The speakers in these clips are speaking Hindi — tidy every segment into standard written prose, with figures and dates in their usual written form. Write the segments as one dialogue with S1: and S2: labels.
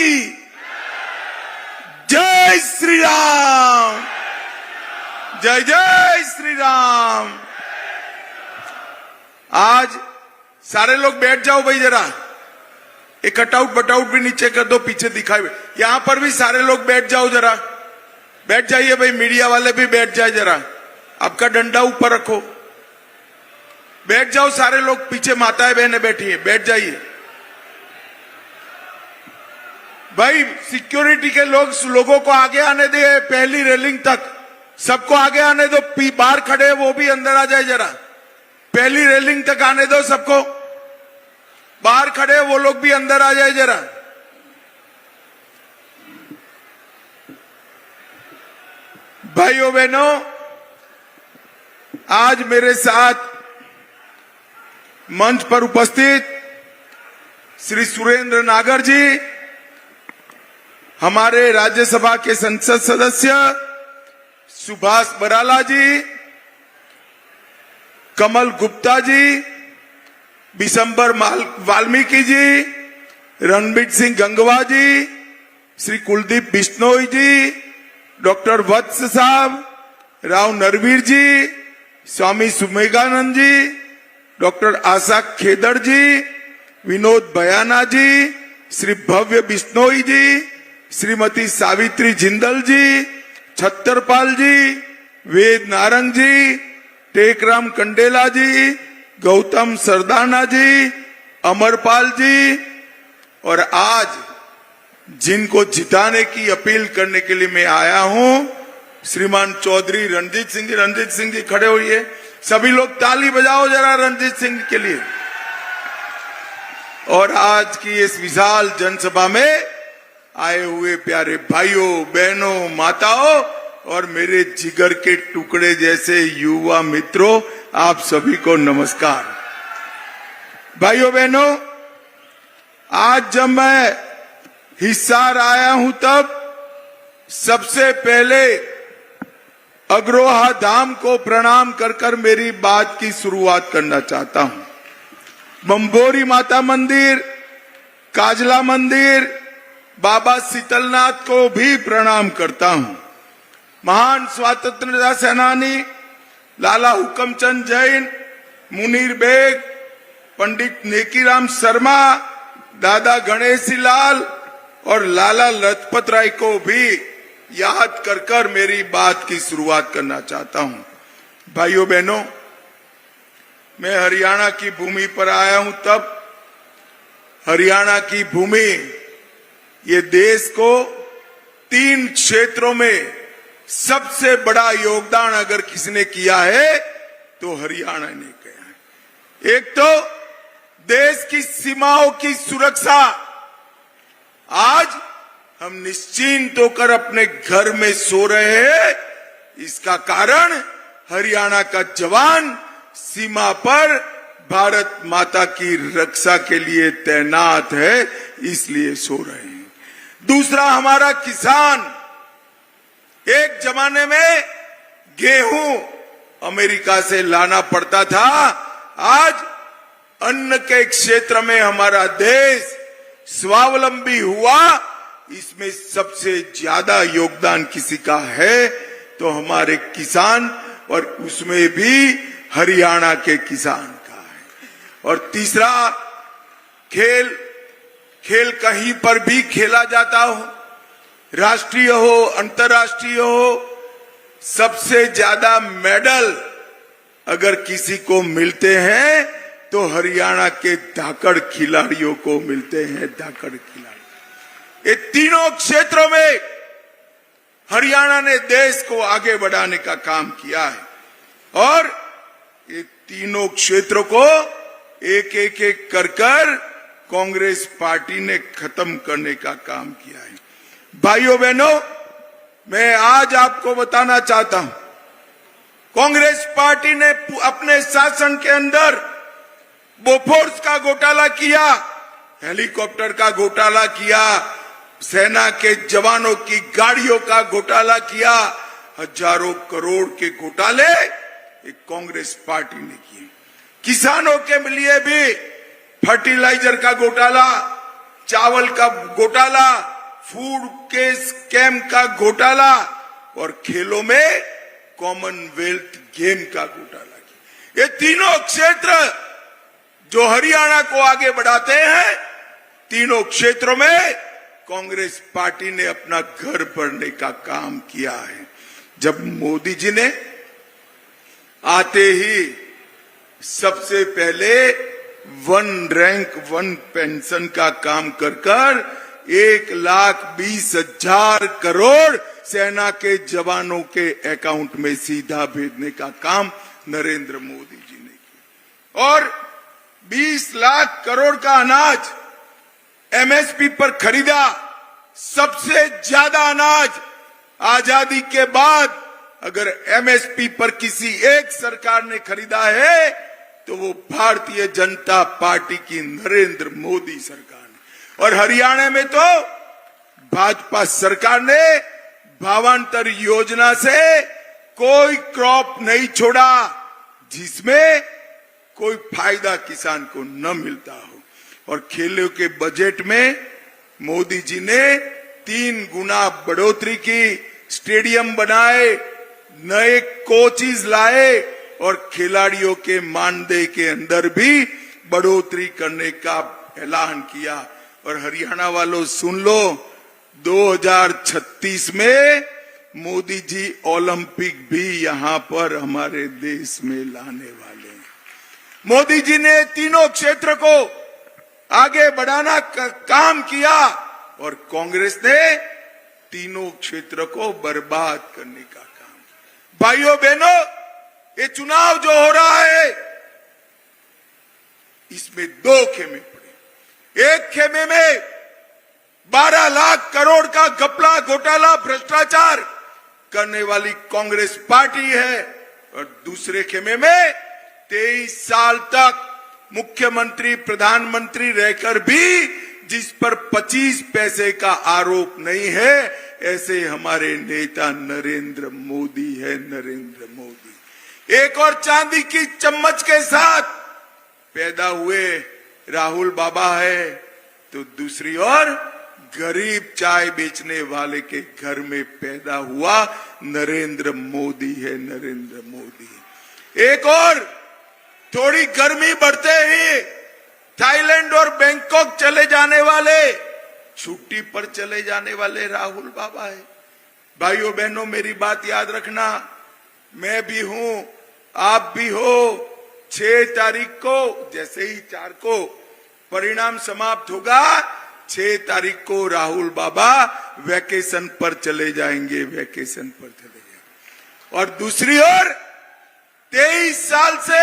S1: की जय श्री राम, जय जय श्री राम। आज सारे लोग बैठ जाओ भाई, जरा एक कटआउट बटआउट भी नीचे कर दो, पीछे दिखाई। यहां पर भी सारे लोग बैठ जाओ, जरा बैठ जाइए भाई, मीडिया वाले भी बैठ जाए, जरा आपका डंडा ऊपर रखो, बैठ जाओ सारे लोग, पीछे माताएं बहनें बैठी है, बैठ जाइए भाई। सिक्योरिटी के लोगों को आगे आने दे, पहली रेलिंग तक सबको आगे आने दो, बाहर खड़े हैं वो भी अंदर आ जाए, जरा पहली रेलिंग तक आने दो सबको, बाहर खड़े हैं वो लोग भी अंदर आ जाए जरा। भाइयों बहनों, आज मेरे साथ मंच पर उपस्थित श्री सुरेंद्र नागर जी, हमारे राज्यसभा के संसद सदस्य सुभाष बराला जी, कमल गुप्ता जी, बिशंबर वाल्मीकि जी, रणबीर सिंह गंगवा जी, श्री कुलदीप बिश्नोई जी, डॉक्टर वत्स साहब, राव नरवीर जी, स्वामी सुमेगानंद जी, डॉक्टर आशा खेदड़ जी, विनोद बयाना जी, श्री भव्य बिश्नोई जी, श्रीमती सावित्री जिंदल जी, छत्तरपाल जी, वेद नारंग जी, टेकराम कंडेला जी, गौतम सरदाना जी, अमरपाल जी, और आज जिनको जिताने की अपील करने के लिए मैं आया हूं, श्रीमान चौधरी रणजीत सिंह जी। रणजीत सिंह जी खड़े होइए, सभी लोग ताली बजाओ जरा रणजीत सिंह के लिए। और आज की इस विशाल जनसभा में आए हुए प्यारे भाइयों बहनों माताओं और मेरे जिगर के टुकड़े जैसे युवा मित्रों, आप सभी को नमस्कार। भाइयों बहनों, आज जब मैं हिसार आया हूं तब सबसे पहले अग्रोहा धाम को प्रणाम कर कर मेरी बात की शुरुआत करना चाहता हूं। बम्बोरी माता मंदिर, काजला मंदिर, बाबा शीतलनाथ को भी प्रणाम करता हूं। महान स्वतंत्रता सेनानी लाला हुकमचंद जैन, मुनीर बेग, पंडित नेकीराम शर्मा, दादा गणेशी लाल और लाला लजपत राय को भी याद कर कर मेरी बात की शुरुआत करना चाहता हूं। भाइयों बहनों, मैं हरियाणा की भूमि पर आया हूं तब हरियाणा की भूमि ये देश को 3 क्षेत्रों में सबसे बड़ा योगदान अगर किसी ने किया है तो हरियाणा ने किया है। एक तो देश की सीमाओं की सुरक्षा, आज हम निश्चिंत होकर अपने घर में सो रहे हैं, इसका कारण हरियाणा का जवान सीमा पर भारत माता की रक्षा के लिए तैनात है, इसलिए सो रहे हैं। दूसरा, हमारा किसान, एक जमाने में गेहूं अमेरिका से लाना पड़ता था, आज अन्न के क्षेत्र में हमारा देश स्वावलंबी हुआ। इसमें सबसे ज्यादा योगदान किसी का है तो हमारे किसान, और उसमें भी हरियाणा के किसान का है। और तीसरा, खेल कहीं पर भी खेला जाता हो, राष्ट्रीय हो अंतर्राष्ट्रीय हो, सबसे ज्यादा मेडल अगर किसी को मिलते हैं तो हरियाणा के धाकड़ खिलाड़ियों को मिलते हैं। धाकड़ खिलाड़ी, ये तीनों क्षेत्रों में हरियाणा ने देश को आगे बढ़ाने का काम किया है और ये तीनों क्षेत्रों को एक एक कर कांग्रेस पार्टी ने खत्म करने का काम किया है। भाइयों बहनों, मैं आज आपको बताना चाहता हूं, कांग्रेस पार्टी ने अपने शासन के अंदर बोफोर्स का घोटाला किया, हेलीकॉप्टर का घोटाला किया, सेना के जवानों की गाड़ियों का घोटाला किया, हजारों करोड़ के घोटाले एक कांग्रेस पार्टी ने किए। किसानों के लिए भी फर्टिलाइजर का घोटाला, चावल का घोटाला, फूड के स्कैम का घोटाला और खेलों में कॉमनवेल्थ गेम का घोटाला किया। ये तीनों क्षेत्र जो हरियाणा को आगे बढ़ाते हैं, तीनों क्षेत्रों में कांग्रेस पार्टी ने अपना घर भरने का काम किया है। जब मोदी जी ने आते ही सबसे पहले 1 रैंक 1 पेंशन का काम कर 1,20,000 करोड़ सेना के जवानों के अकाउंट में सीधा भेजने का काम नरेंद्र मोदी जी ने किया और 20 लाख करोड़ का अनाज एमएसपी पर खरीदा। सबसे ज्यादा अनाज आजादी के बाद अगर एमएसपी पर किसी एक सरकार ने खरीदा है तो वो भारतीय जनता पार्टी की नरेंद्र मोदी सरकार ने। और हरियाणा में तो भाजपा सरकार ने भावांतर योजना से कोई क्रॉप नहीं छोड़ा जिसमें कोई फायदा किसान को न मिलता हो। और खेलों के बजट में मोदी जी ने 3 गुना बढ़ोतरी की, स्टेडियम बनाए, नए कोचेस लाए और खिलाड़ियों के मानदेय के अंदर भी बढ़ोतरी करने का ऐलान किया। और हरियाणा वालों सुन लो, 2036 में मोदी जी ओलंपिक भी यहां पर हमारे देश में लाने वाले हैं। मोदी जी ने तीनों क्षेत्र को आगे बढ़ाना का काम किया और कांग्रेस ने तीनों क्षेत्र को बर्बाद करने का काम। भाइयों बहनों, ये चुनाव जो हो रहा है इसमें 2 खेमे पड़े। एक खेमे में 12 लाख करोड़ का घपला, घोटाला, भ्रष्टाचार करने वाली कांग्रेस पार्टी है और दूसरे खेमे में 23 साल तक मुख्यमंत्री, प्रधानमंत्री रहकर भी जिस पर 25 पैसे का आरोप नहीं है, ऐसे हमारे नेता नरेंद्र मोदी है। नरेंद्र मोदी एक और चांदी की चम्मच के साथ पैदा हुए राहुल बाबा है तो दूसरी ओर गरीब चाय बेचने वाले के घर में पैदा हुआ नरेंद्र मोदी है। नरेंद्र मोदी एक और थोड़ी गर्मी बढ़ते ही थाईलैंड और बैंकॉक चले जाने वाले, छुट्टी पर चले जाने वाले राहुल बाबा है। भाइयों बहनों, मेरी बात याद रखना, मैं भी हूं, आप भी हो। 6 तारीख को, जैसे ही 4 को परिणाम समाप्त होगा, 6 तारीख को राहुल बाबा वैकेशन पर चले जाएंगे, वैकेशन पर चले जाएंगे। और दूसरी ओर 23 साल से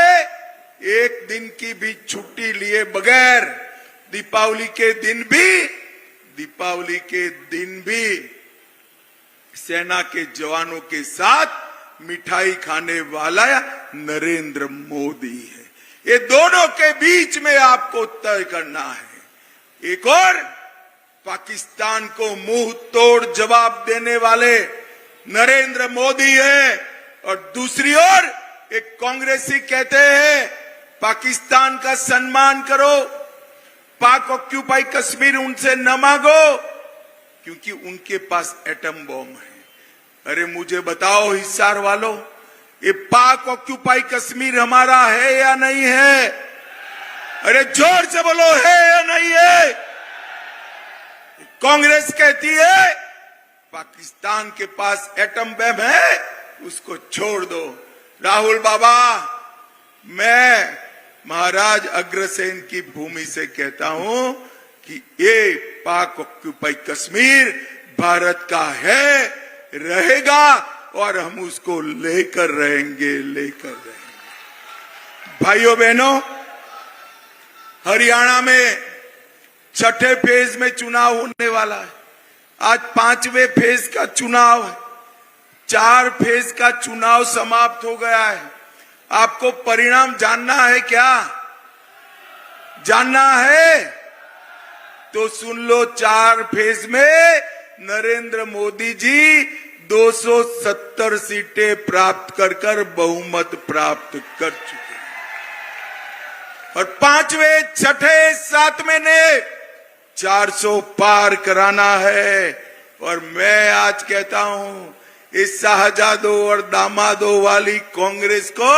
S1: एक दिन की भी छुट्टी लिए बगैर दीपावली के दिन भी सेना के जवानों के साथ मिठाई खाने वाला नरेंद्र मोदी है। ये दोनों के बीच में आपको तय करना है। एक और पाकिस्तान को मुंह तोड़ जवाब देने वाले नरेंद्र मोदी है और दूसरी ओर एक कांग्रेसी कहते हैं पाकिस्तान का सम्मान करो, पाक ऑक्यूपाई कश्मीर उनसे न मांगो क्योंकि उनके पास एटम बॉम्ब है। अरे मुझे बताओ हिसार वालों, ये पाक ऑक्यूपाई कश्मीर हमारा है या नहीं है? अरे जोर से बोलो, है या नहीं है? कांग्रेस कहती है पाकिस्तान के पास एटम बम है, उसको छोड़ दो। राहुल बाबा, मैं महाराज अग्रसेन की भूमि से कहता हूं कि ये पाक ऑक्यूपाई कश्मीर भारत का है, रहेगा और हम उसको लेकर रहेंगे। भाइयों बहनों, हरियाणा में 6ठे फेज में चुनाव होने वाला है। आज 5वें फेज का चुनाव है। 4 फेज का चुनाव समाप्त हो गया है। आपको परिणाम जानना है क्या? जानना है तो सुन लो। 4 फेज में नरेंद्र मोदी जी 270 सीटें प्राप्त कर बहुमत प्राप्त कर चुके हैं और 5वें, 6ठे, 7वें ने 400 पार कराना है। और मैं आज कहता हूं, इस साहजादों और दामादों वाली कांग्रेस को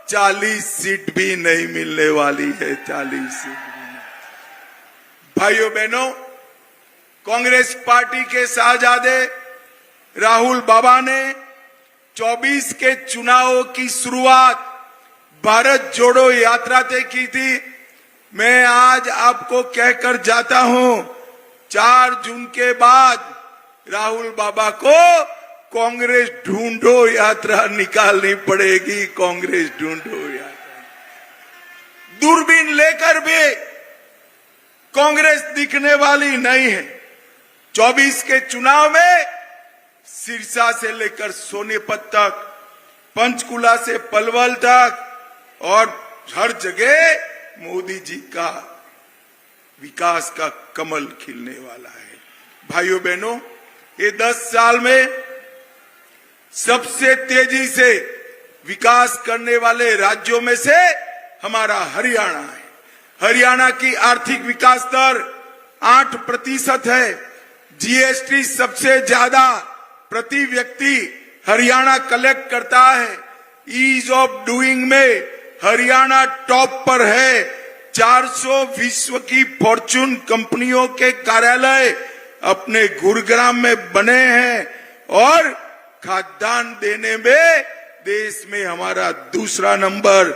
S1: 40 सीट भी नहीं मिलने वाली है। 40 सीट भी नहीं। भाइयों बहनों, कांग्रेस पार्टी के साहजादे राहुल बाबा ने 24 के चुनावों की शुरुआत भारत जोड़ो यात्रा से की थी। मैं आज आपको कहकर जाता हूं, 4 जून के बाद राहुल बाबा को कांग्रेस ढूंढो यात्रा निकालनी पड़ेगी। कांग्रेस ढूंढो यात्रा, दूरबीन लेकर भी कांग्रेस दिखने वाली नहीं है। 24 के चुनाव में सिरसा से लेकर सोनीपत तक, पंचकुला से पलवल तक और हर जगह मोदी जी का विकास का कमल खिलने वाला है। भाइयों बहनों, ये 10 साल में सबसे तेजी से विकास करने वाले राज्यों में से हमारा हरियाणा है। हरियाणा की आर्थिक विकास दर 8% है। जीएसटी सबसे ज्यादा प्रति व्यक्ति हरियाणा कलेक्ट करता है। ईज ऑफ डूइंग में हरियाणा टॉप पर है। 400 विश्व की फॉर्च्यून कंपनियों के कार्यालय अपने गुरुग्राम में बने हैं और खाद्यान्न देने में देश में हमारा दूसरा नंबर,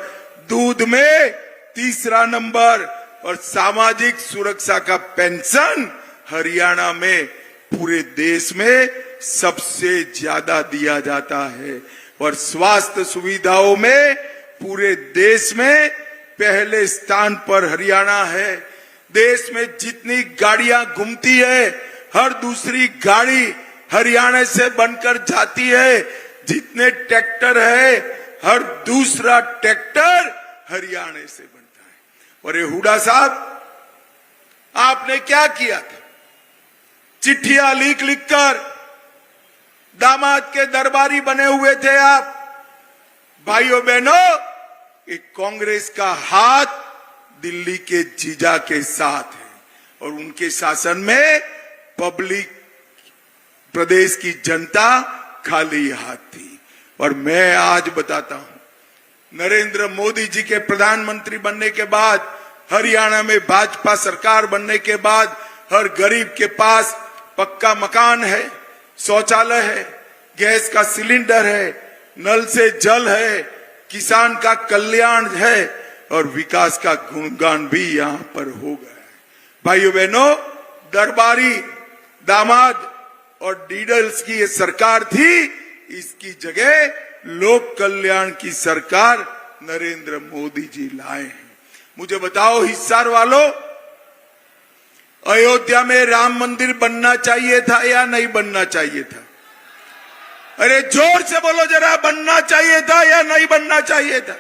S1: दूध में तीसरा नंबर और सामाजिक सुरक्षा का पेंशन हरियाणा में पूरे देश में सबसे ज्यादा दिया जाता है। और स्वास्थ्य सुविधाओं में पूरे देश में पहले स्थान पर हरियाणा है। देश में जितनी गाड़ियां घूमती है, हर दूसरी गाड़ी हरियाणा से बनकर जाती है। जितने ट्रैक्टर है, हर दूसरा ट्रैक्टर हरियाणा से बनता है। और ये हुड्डा साहब, आपने क्या किया था? चिट्ठियां लिख लिखकर दामाद के दरबारी बने हुए थे आप। भाइयों बहनों, ये कांग्रेस का हाथ दिल्ली के जीजा के साथ है और उनके शासन में पब्लिक, प्रदेश की जनता खाली हाथ थी। और मैं आज बताता हूं, नरेंद्र मोदी जी के प्रधानमंत्री बनने के बाद, हरियाणा में भाजपा सरकार बनने के बाद हर गरीब के पास पक्का मकान है, शौचालय है, गैस का सिलेंडर है, नल से जल है, किसान का कल्याण है और विकास का गुणगान भी यहां पर हो गया है। भाइयों बहनों, दरबारी, दामाद और डीडल्स की ये सरकार थी, इसकी जगह लोक कल्याण की सरकार नरेंद्र मोदी जी लाए हैं। मुझे बताओ हिसार वालों, अयोध्या में राम मंदिर बनना चाहिए था या नहीं बनना चाहिए था? अरे जोर से बोलो जरा, बनना चाहिए था या नहीं बनना चाहिए था?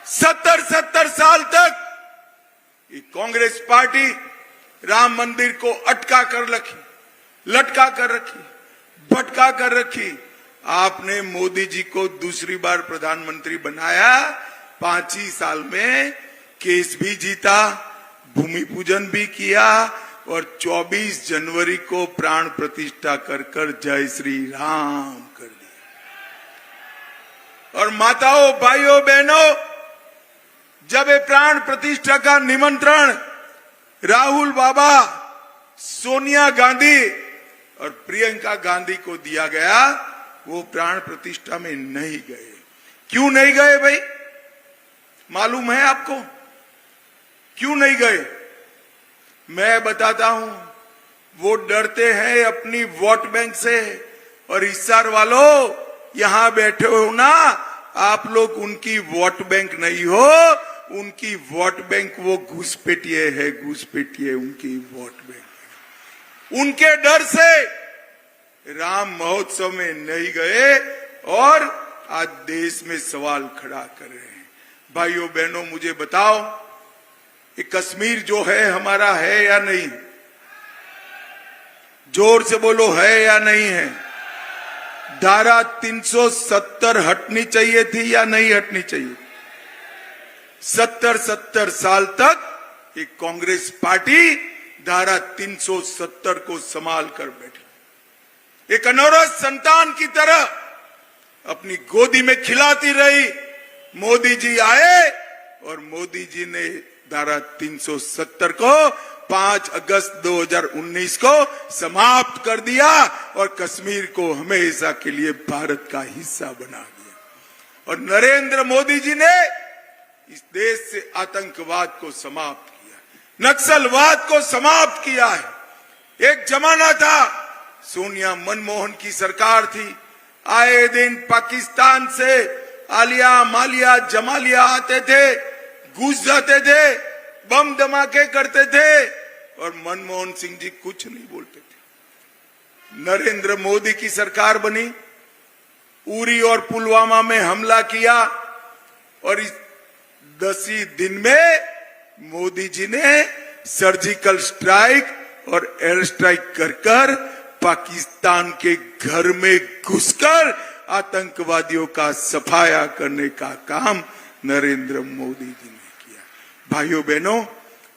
S1: 70 साल तक ये कांग्रेस पार्टी राम मंदिर को अटका कर रखी, लटका कर रखी, भटका कर रखी। आपने मोदी जी को दूसरी बार प्रधानमंत्री बनाया, 5 ही साल में केस भी जीता, भूमि पूजन भी किया और 24 जनवरी को प्राण प्रतिष्ठा कर कर जय श्री राम कर दिया। और माताओं, भाइयों बहनों, जब ये प्राण प्रतिष्ठा का निमंत्रण राहुल बाबा, सोनिया गांधी और प्रियंका गांधी को दिया गया, वो प्राण प्रतिष्ठा में नहीं गए। क्यों नहीं गए भाई? मालूम है आपको क्यों नहीं गए? मैं बताता हूं, वो डरते हैं अपनी वोट बैंक से। और हिसार वालों, यहां बैठे हो ना, आप लोग उनकी वोट बैंक नहीं हो, उनकी वोट बैंक वो घुसपैठिए है, घुसपैठिए उनकी वोट बैंक। उनके डर से राम महोत्सव में नहीं गए और आज देश में सवाल खड़ा कर रहे हैं। भाइयों बहनों, मुझे बताओ, ये कश्मीर जो है हमारा है या नहीं? जोर से बोलो, है या नहीं है? धारा 370 हटनी चाहिए थी या नहीं हटनी चाहिए? 70 साल तक ये कांग्रेस पार्टी धारा 370 को संभाल कर बैठी। एक अनौरत संतान की तरह अपनी गोदी में खिलाती रही। मोदी जी आए और मोदी जी ने धारा 370 को 5 अगस्त 2019 को समाप्त कर दिया और कश्मीर को हमेशा के लिए भारत का हिस्सा बना दिया। और नरेंद्र मोदी जी ने इस देश से आतंकवाद को समाप्त किया, नक्सलवाद को समाप्त किया है। एक जमाना था, सोनिया मनमोहन की सरकार थी, आए दिन पाकिस्तान से आलिया मालिया जमालिया आते थे, घुस जाते थे, बम धमाके करते थे और मनमोहन सिंह जी कुछ नहीं बोलते थे। नरेंद्र मोदी की सरकार बनी, उरी और पुलवामा में हमला किया और इस 10 ही दिन में मोदी जी ने सर्जिकल स्ट्राइक और एयर स्ट्राइक कर पाकिस्तान के घर में घुसकर आतंकवादियों का सफाया करने का काम नरेंद्र मोदी जी ने किया। भाइयों बहनों,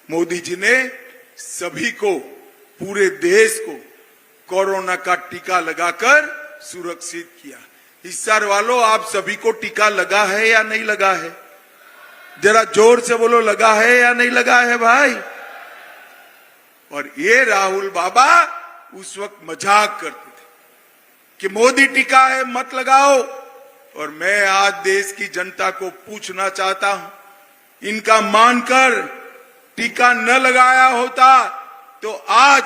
S1: मोदी जी ने सभी को, पूरे देश को कोरोना का टीका लगाकर सुरक्षित किया। हिस्सार वालों, आप सभी को टीका लगा है या नहीं लगा है? जरा जोर से बोलो, लगा है या नहीं लगा है भाई? और ये राहुल बाबा उस वक्त मजाक करते थे कि मोदी टीका है मत लगाओ। और मैं आज देश की जनता को पूछना चाहता हूं, इनका मानकर टीका न लगाया होता तो आज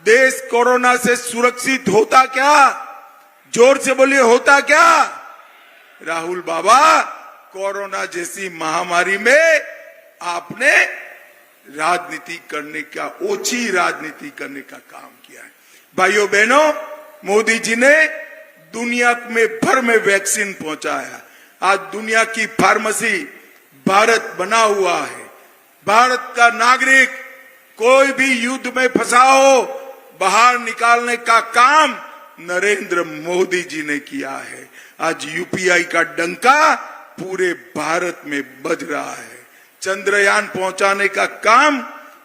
S1: देश कोरोना से सुरक्षित होता क्या? जोर से बोलिए, होता क्या? राहुल बाबा, कोरोना जैसी महामारी में आपने राजनीति करने का, ओछी राजनीति करने का काम किया है। भाइयों बहनों, मोदी जी ने दुनिया में भर में वैक्सीन पहुंचाया। आज दुनिया की फार्मेसी भारत बना हुआ है। भारत का नागरिक कोई भी युद्ध में फंसा हो, बाहर निकालने का काम नरेंद्र मोदी जी ने किया है। आज यूपीआई का डंका पूरे भारत में बज रहा है। चंद्रयान पहुंचाने का काम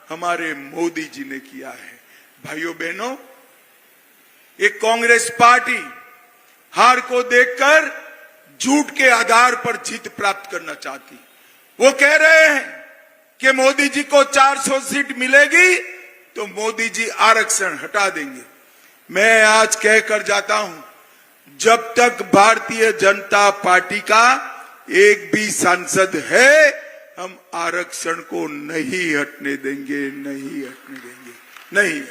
S1: हमारे मोदी जी ने किया है। भाइयों बहनों, एक कांग्रेस पार्टी हार को देखकर झूठ के आधार पर जीत प्राप्त करना चाहती। वो कह रहे हैं कि मोदी जी को 400 सीट मिलेगी तो मोदी जी आरक्षण हटा देंगे। मैं आज कहकर जाता हूं, जब तक भारतीय जनता पार्टी का एक भी सांसद है, हम आरक्षण को नहीं हटने देंगे, नहीं हटने देंगे, नहीं।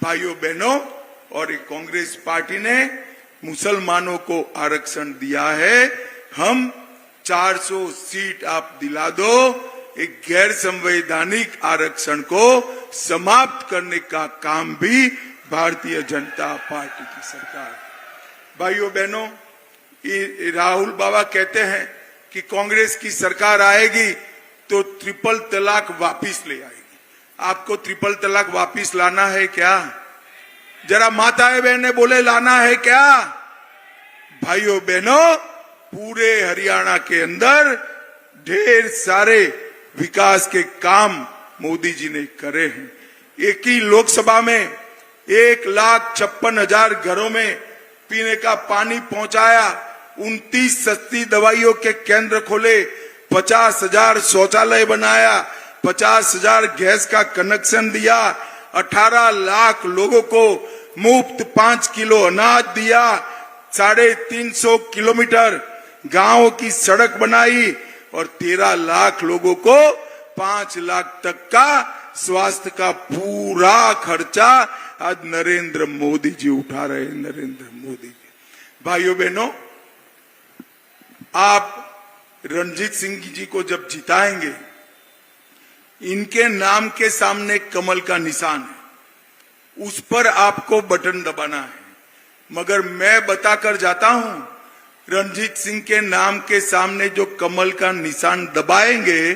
S1: भाइयों बहनों, और एक कांग्रेस पार्टी ने मुसलमानों को आरक्षण दिया है। हम 400 सीट आप दिला दो, एक गैर संवैधानिक आरक्षण को समाप्त करने का काम भी भारतीय जनता पार्टी की सरकार। भाइयों बहनों, राहुल बाबा कहते हैं कि कांग्रेस की सरकार आएगी तो ट्रिपल तलाक वापिस ले आएगी। आपको ट्रिपल तलाक वापिस लाना है क्या? जरा माताएं बहनें बोले, लाना है क्या? भाइयों बहनों, पूरे हरियाणा के अंदर ढेर सारे विकास के काम मोदी जी ने करे हैं। एक ही लोकसभा में 1,56,000 घरों में पीने का पानी पहुंचाया, 29 सस्ती दवाइयों के केंद्र खोले, 50,000 शौचालय बनाया, 50,000 गैस का कनेक्शन दिया, 18 लाख लोगों को मुफ्त 5 किलो अनाज दिया, 350 किलोमीटर गांव की सड़क बनाई और 13 लाख लोगों को 5 लाख तक का स्वास्थ्य का पूरा खर्चा आज नरेंद्र मोदी जी उठा रहे हैं। नरेंद्र मोदी जी। भाइयों बहनों, आप रणजीत सिंह जी को जब जिताएंगे, इनके नाम के सामने कमल का निशान है, उस पर आपको बटन दबाना है। मगर मैं बताकर जाता हूं, रणजीत सिंह के नाम के सामने जो कमल का निशान दबाएंगे,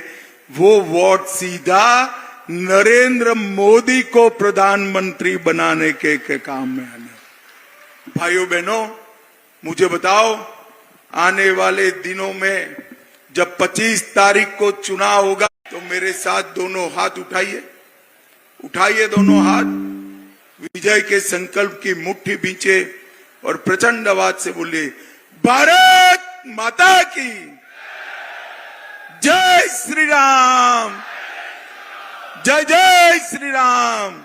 S1: वो वोट सीधा नरेंद्र मोदी को प्रधानमंत्री बनाने के काम में आने। भाइयों बहनों, मुझे बताओ, आने वाले दिनों में जब 25 तारीख को चुनाव होगा, तो मेरे साथ दोनों हाथ उठाइए, उठाइए दोनों हाथ, विजय के संकल्प की मुट्ठी बींचे और प्रचंड आवाज से बोलिए, भारत माता की जय श्री राम, जय जय श्री राम।